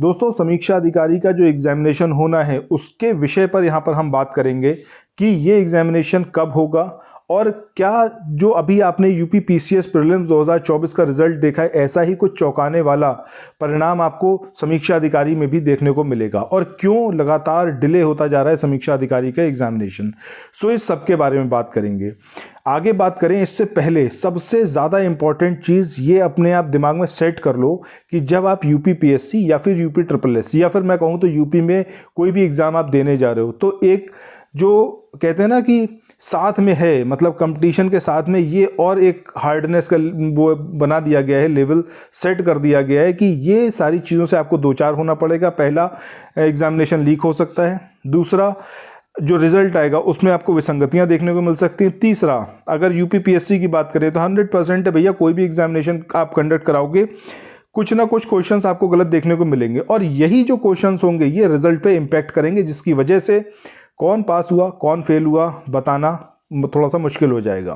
दोस्तों, समीक्षा अधिकारी का जो एग्जामिनेशन होना है उसके विषय पर यहाँ पर हम बात करेंगे कि ये एग्जामिनेशन कब होगा और क्या जो अभी आपने यूपी पीसीएस प्रीलिम्स 2024 का रिजल्ट देखा है, ऐसा ही कुछ चौंकाने वाला परिणाम आपको समीक्षा अधिकारी में भी देखने को मिलेगा और क्यों लगातार डिले होता जा रहा है समीक्षा अधिकारी का एग्जामिनेशन। सो इस सब के बारे में बात करेंगे। आगे बात करें इससे पहले सबसे ज़्यादा इंपॉर्टेंट चीज़ ये अपने आप दिमाग में सेट कर लो कि जब आप यूपी पीएससी या फिर यूपी ट्रिपल एस या फिर मैं कहूँ तो यूपी में कोई भी एग्ज़ाम आप देने जा रहे हो, तो एक जो कहते हैं ना कि साथ में है, मतलब कंपटीशन के साथ में ये और एक हार्डनेस का वो बना दिया गया है, लेवल सेट कर दिया गया है कि ये सारी चीज़ों से आपको दो चार होना पड़ेगा। पहला, एग्जामिनेशन लीक हो सकता है। दूसरा, जो रिजल्ट आएगा उसमें आपको विसंगतियां देखने को मिल सकती हैं। तीसरा, अगर यूपी पीएससी की बात करें तो 100% है भैया, कोई भी एग्जामिनेशन आप कंडक्ट कराओगे कुछ ना कुछ क्वेश्चंस आपको गलत देखने को मिलेंगे और यही जो क्वेश्चंस होंगे ये रिजल्ट पे इम्पैक्ट करेंगे, जिसकी वजह से कौन पास हुआ कौन फेल हुआ बताना थोड़ा सा मुश्किल हो जाएगा।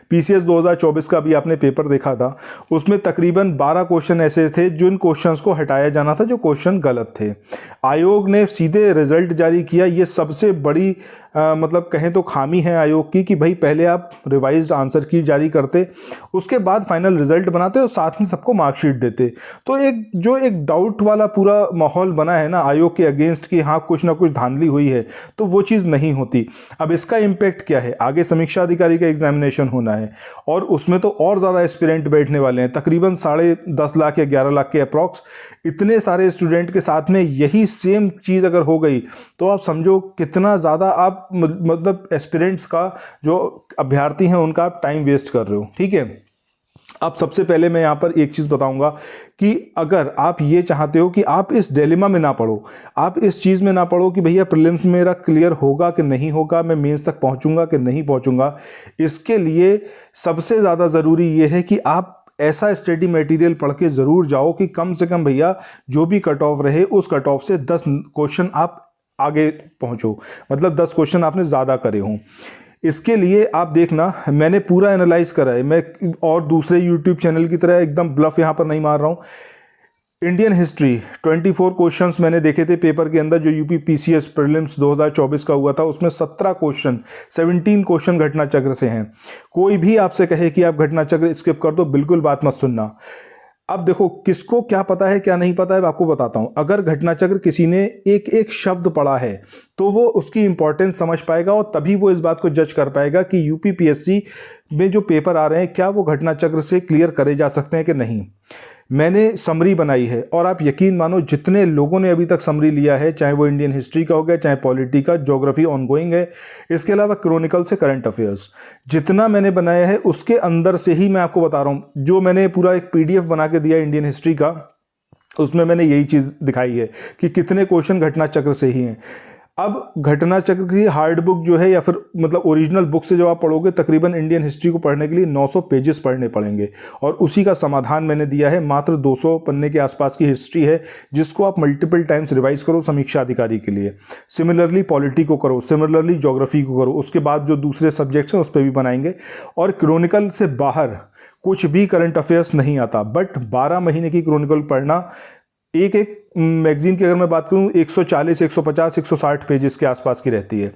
पीसीएस 2024 का भी आपने पेपर देखा था, उसमें तकरीबन 12 क्वेश्चन ऐसे थे जिन क्वेश्चंस को हटाया जाना था, जो क्वेश्चन गलत थे। आयोग ने सीधे रिजल्ट जारी किया। ये सबसे बड़ी मतलब कहें तो खामी है आयोग की कि भाई पहले आप रिवाइज्ड आंसर की जारी करते, उसके बाद फाइनल रिजल्ट बनाते और साथ में सबको मार्कशीट देते। तो एक डाउट वाला पूरा माहौल बना है ना आयोग के अगेंस्ट कि हाँ कुछ ना कुछ धांधली हुई है, तो वो चीज़ नहीं होती। अब इसका इम्पैक्ट क्या है, आगे समीक्षा अधिकारी का एग्जामिनेशन होना है और उसमें तो और ज़्यादा एस्पिरेंट बैठने वाले हैं, तकरीबन 10.5 लाख या 11 लाख के अप्रॉक्स। इतने सारे स्टूडेंट के साथ में यही सेम चीज़ अगर हो गई तो आप समझो कितना ज़्यादा आप मतलब एस्पिरेंट्स का जो अभ्यर्थी हैं उनका आप टाइम वेस्ट कर रहे हो। ठीक है, अब सबसे पहले मैं यहाँ पर एक चीज़ बताऊंगा कि अगर आप ये चाहते हो कि आप इस डिलेमा में ना पड़ो, आप इस चीज़ में ना पड़ो कि भैया प्रीलिम्स मेरा क्लियर होगा कि नहीं होगा, मैं मेंस तक पहुँचूंगा कि नहीं पहुँचूंगा, इसके लिए सबसे ज़्यादा ज़रूरी ये है कि आप ऐसा स्टडी मटेरियल पढ़ के ज़रूर जाओ कि कम से कम भैया जो भी कट ऑफ रहे उस कट ऑफ से 10 क्वेश्चन आप आगे पहुँचो, मतलब 10 क्वेश्चन आपने ज़्यादा करे हों। इसके लिए आप देखना, मैंने पूरा एनालाइज करा है, मैं और दूसरे यूट्यूब चैनल की तरह एकदम ब्लफ यहाँ पर नहीं मार रहा हूँ। इंडियन हिस्ट्री 24 क्वेश्चंस मैंने देखे थे पेपर के अंदर, जो यूपी पीसीएस प्रीलिम्स 2024 का हुआ था, उसमें 17 क्वेश्चन घटना चक्र से हैं। कोई भी आपसे कहे कि आप घटना चक्र स्किप कर दो, बिल्कुल बात मत सुनना। अब देखो किसको क्या पता है क्या नहीं पता है, आपको बताता हूं। अगर घटना चक्र किसी ने एक एक शब्द पढ़ा है तो वो उसकी इंपॉर्टेंस समझ पाएगा और तभी वो इस बात को जज कर पाएगा कि यूपी पीएससी में जो पेपर आ रहे हैं क्या वो घटना चक्र से क्लियर करे जा सकते हैं कि नहीं। मैंने समरी बनाई है और आप यकीन मानो जितने लोगों ने अभी तक समरी लिया है, चाहे वो इंडियन हिस्ट्री का हो गया, चाहे पॉलिटी का, ज्योग्राफी ऑनगोइंग है, इसके अलावा क्रॉनिकल से करंट अफेयर्स, जितना मैंने बनाया है उसके अंदर से ही मैं आपको बता रहा हूँ। जो मैंने पूरा एक पीडीएफ बना के दिया इंडियन हिस्ट्री का, उसमें मैंने यही चीज़ दिखाई है कि कितने क्वेश्चन घटना चक्र से ही हैं। अब घटना चक्र की हार्ड बुक जो है या फिर मतलब ओरिजिनल बुक से जो आप पढ़ोगे, तकरीबन इंडियन हिस्ट्री को पढ़ने के लिए 900 पेजेस पढ़ने पड़ेंगे और उसी का समाधान मैंने दिया है। मात्र 200 पन्ने के आसपास की हिस्ट्री है जिसको आप मल्टीपल टाइम्स रिवाइज करो समीक्षा अधिकारी के लिए। सिमिलरली पॉलिटी को करो, सिमिलरली ज्योग्राफी को करो, उसके बाद जो दूसरे सब्जेक्ट्स हैं उस पर भी बनाएंगे। और क्रॉनिकल से बाहर कुछ भी करंट अफेयर्स नहीं आता, बट 12 महीने की क्रॉनिकल पढ़ना, एक मैगजीन की अगर मैं बात करूं 140, 150, 160 पेजेस के आसपास की रहती है।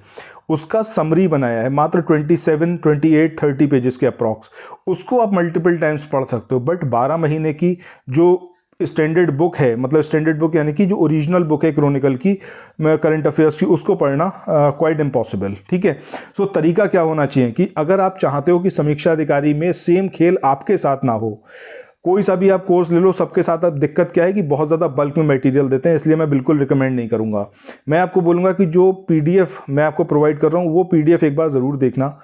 उसका समरी बनाया है मात्र 27, 28, 30 पेजेस के अप्रॉक्स। उसको आप मल्टीपल टाइम्स पढ़ सकते हो, बट 12 महीने की जो स्टैंडर्ड बुक है, मतलब स्टैंडर्ड बुक यानी कि जो ओरिजिनल बुक है क्रॉनिकल की, करंट अफेयर्स की, उसको पढ़ना क्वाइट इम्पॉसिबल। ठीक है, तो तरीका क्या होना चाहिए कि अगर आप चाहते हो कि समीक्षा अधिकारी में सेम खेल आपके साथ ना हो, कोई सा भी आप कोर्स ले लो, सबके साथ अब दिक्कत क्या है कि बहुत ज़्यादा बल्क में मटेरियल देते हैं, इसलिए मैं बिल्कुल रिकमेंड नहीं करूँगा। मैं आपको बोलूँगा कि जो पीडीएफ मैं आपको प्रोवाइड कर रहा हूँ वो पीडीएफ एक बार ज़रूर देखना।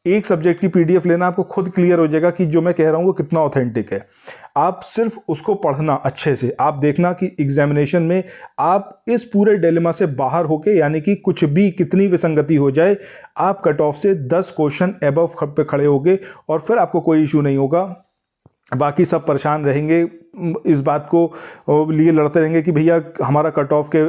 एक सब्जेक्ट की पीडीएफ लेना, आपको खुद क्लियर हो जाएगा कि जो मैं कह रहा हूँ वो कितना ऑथेंटिक है। आप सिर्फ उसको पढ़ना अच्छे से, आप देखना कि एग्जामिनेशन में आप इस पूरे डिलेमा से बाहर होके, यानी कि कुछ भी कितनी विसंगति हो जाए, आप कट ऑफ से 10 क्वेश्चन एबव पे खड़े होगे और फिर आपको कोई इशू नहीं होगा। बाकी सब परेशान रहेंगे, इस बात को लिए लड़ते रहेंगे कि भैया हमारा कट ऑफ के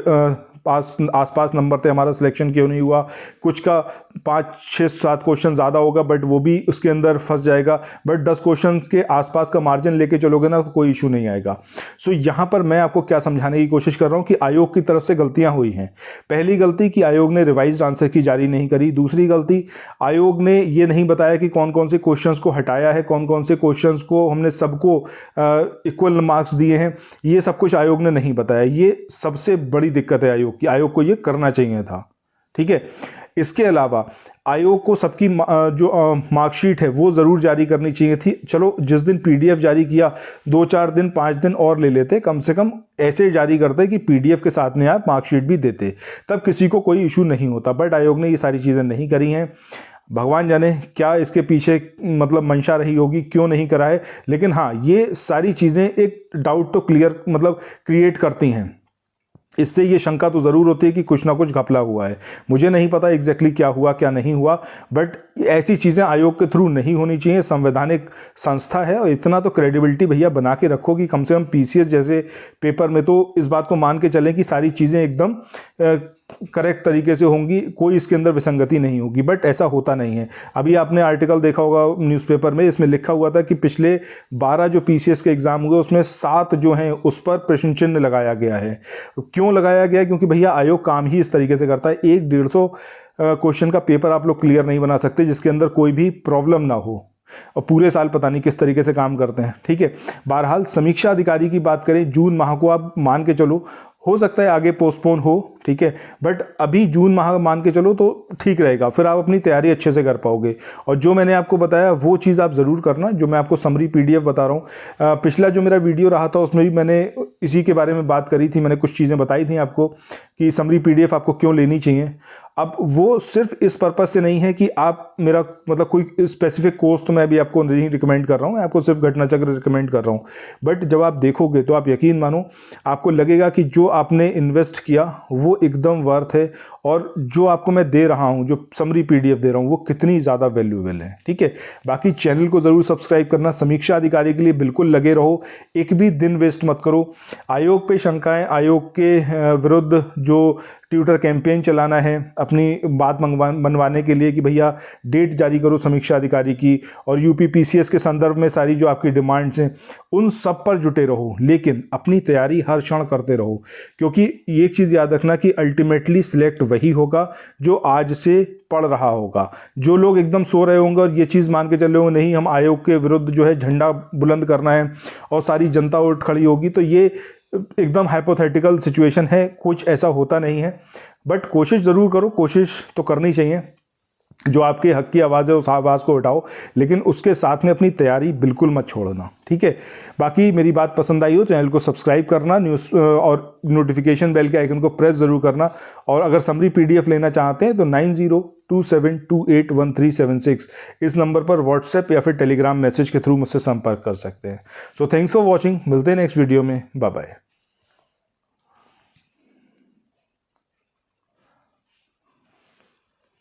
पास आसपास नंबर थे, हमारा सिलेक्शन क्यों नहीं हुआ। कुछ का 5 6 7 क्वेश्चन ज़्यादा होगा बट वो भी उसके अंदर फंस जाएगा, बट 10 क्वेश्चन के आसपास का मार्जिन लेके चलोगे ना तो कोई इशू नहीं आएगा। सो यहाँ पर मैं आपको क्या समझाने की कोशिश कर रहा हूँ कि आयोग की तरफ से गलतियाँ हुई हैं। पहली गलती कि आयोग ने रिवाइज्ड आंसर की जारी नहीं करी। दूसरी गलती, आयोग ने ये नहीं बताया कि कौन कौन से क्वेश्चंस को हटाया है, कौन कौन से क्वेश्चंस को हमने सबको इक्वल मार्क्स दिए हैं, ये सब कुछ आयोग ने नहीं बताया। ये सबसे बड़ी दिक्कत है आयोग की, आयोग को ये करना चाहिए था। ठीक है, इसके अलावा आयोग को सबकी जो मार्कशीट है वो ज़रूर जारी करनी चाहिए थी। चलो जिस दिन पीडीएफ जारी किया 2-4 दिन 5 दिन और ले लेते, कम से कम ऐसे जारी करते कि पीडीएफ के साथ में आप मार्कशीट भी देते, तब किसी को कोई इशू नहीं होता। बट आयोग ने ये सारी चीज़ें नहीं करी हैं। भगवान जाने क्या इसके पीछे मतलब मंशा रही होगी, क्यों नहीं कराए। लेकिन हाँ, ये सारी चीज़ें एक डाउट तो क्लियर मतलब क्रिएट करती हैं। इससे ये शंका तो ज़रूर होती है कि कुछ ना कुछ घपला हुआ है। मुझे नहीं पता एग्जैक्टली क्या हुआ क्या नहीं हुआ, बट ऐसी चीज़ें आयोग के थ्रू नहीं होनी चाहिए। संवैधानिक संस्था है और इतना तो क्रेडिबिलिटी भैया बना के रखो कि कम से कम पीसीएस जैसे पेपर में तो इस बात को मान के चलें कि सारी चीज़ें एकदम करेक्ट तरीके से होंगी, कोई इसके अंदर विसंगति नहीं होगी। बट ऐसा होता नहीं है। अभी आपने आर्टिकल देखा होगा न्यूज़पेपर में, इसमें लिखा हुआ था कि पिछले 12 जो पीसीएस के एग्ज़ाम हुए उसमें 7 जो हैं उस पर प्रश्न चिन्ह लगाया गया है। क्यों लगाया गया? क्योंकि भैया आयोग काम ही इस तरीके से करता है। 100-150 क्वेश्चन का पेपर आप लोग क्लियर नहीं बना सकते जिसके अंदर कोई भी प्रॉब्लम ना हो, और पूरे साल पता नहीं किस तरीके से काम करते हैं। ठीक है, बहरहाल समीक्षा अधिकारी की बात करें, जून माह को आप मान के चलो, हो सकता है आगे पोस्टपोन हो, ठीक है, बट अभी जून माह मान के चलो तो ठीक रहेगा, फिर आप अपनी तैयारी अच्छे से कर पाओगे। और जो मैंने आपको बताया वो चीज़ आप ज़रूर करना, जो मैं आपको समरी पीडीएफ बता रहा हूँ। पिछला जो मेरा वीडियो रहा था उसमें भी मैंने इसी के बारे में बात करी थी, मैंने कुछ चीज़ें बताई थी आपको कि समरी पीडीएफ आपको क्यों लेनी चाहिए। अब वो सिर्फ इस पर्पज़ से नहीं है कि आप मेरा मतलब कोई स्पेसिफिक कोर्स तो मैं अभी आपको नहीं रिकमेंड कर रहा हूँ, मैं आपको सिर्फ घटनाचक्र रिकमेंड कर रहा हूँ। बट जब आप देखोगे तो आप यकीन मानो आपको लगेगा कि जो आपने इन्वेस्ट किया वो एकदम वर्थ है, और जो आपको मैं दे रहा हूँ, जो समरी पीडीएफ दे रहा हूँ, वो कितनी ज़्यादा वैल्यूएबल है। ठीक है, बाकी चैनल को ज़रूर सब्सक्राइब करना, समीक्षा अधिकारी के लिए बिल्कुल लगे रहो, एक भी दिन वेस्ट मत करो। आयोग पे शंकाएं, आयोग के विरुद्ध जो ट्विटर कैंपेन चलाना है अपनी बात मनवाने के लिए कि भैया डेट जारी करो समीक्षा अधिकारी की, और यूपी पीसीएस के संदर्भ में सारी जो आपकी डिमांड्स हैं उन सब पर जुटे रहो, लेकिन अपनी तैयारी हर क्षण करते रहो। क्योंकि ये चीज़ याद रखना कि अल्टीमेटली सिलेक्ट वही होगा जो आज से पढ़ रहा होगा। जो लोग एकदम सो रहे होंगे और ये चीज़ मान के चल रहे होंगे नहीं हम आयोग के विरुद्ध जो है झंडा बुलंद करना है और सारी जनता उठ खड़ी होगी, तो ये एकदम हाइपोथेटिकल सिचुएशन है, कुछ ऐसा होता नहीं है। बट कोशिश ज़रूर करो, कोशिश तो करनी चाहिए। जो आपके हक की आवाज़ है उस आवाज़ को उठाओ, लेकिन उसके साथ में अपनी तैयारी बिल्कुल मत छोड़ना। ठीक है, बाकी मेरी बात पसंद आई हो तो चैनल को सब्सक्राइब करना, न्यूज़ और नोटिफिकेशन बेल के आइकन को प्रेस ज़रूर करना। और अगर समरी पीडीएफ लेना चाहते हैं तो 9027281376 इस नंबर पर व्हाट्सएप या फिर टेलीग्राम मैसेज के थ्रू मुझसे संपर्क कर सकते हैं। सो थैंक्स फॉर वॉचिंग, मिलते हैं नेक्स्ट वीडियो में, बाय बाय।